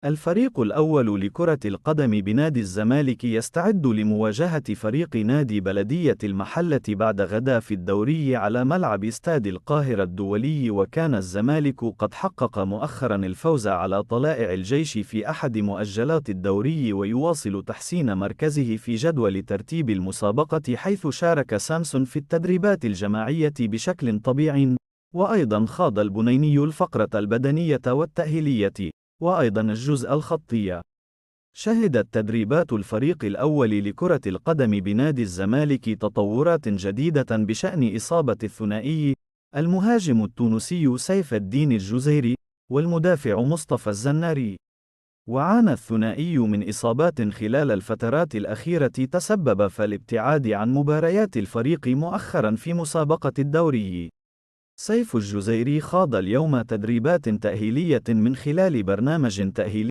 الفريق الأول لكرة القدم بنادي الزمالك يستعد لمواجهة فريق نادي بلدية المحلة بعد غدا في الدوري على ملعب استاد القاهرة الدولي. وكان الزمالك قد حقق مؤخرا الفوز على طلائع الجيش في أحد مؤجلات الدوري، ويواصل تحسين مركزه في جدول ترتيب المسابقة، حيث شارك سامسون في التدريبات الجماعية بشكل طبيعي. وأيضا خاض البنيني الفقرة البدنية والتأهيلية، وأيضا الجزء الخطي. شهدت تدريبات الفريق الأول لكرة القدم بنادي الزمالك تطورات جديدة بشأن إصابة الثنائي المهاجم التونسي سيف الدين الجزيري والمدافع مصطفى الزناري. وعانى الثنائي من إصابات خلال الفترات الأخيرة تسبب في الابتعاد عن مباريات الفريق مؤخرا في مسابقة الدوري. سيف الجزيري خاض اليوم تدريبات تأهيلية من خلال برنامج تأهيلي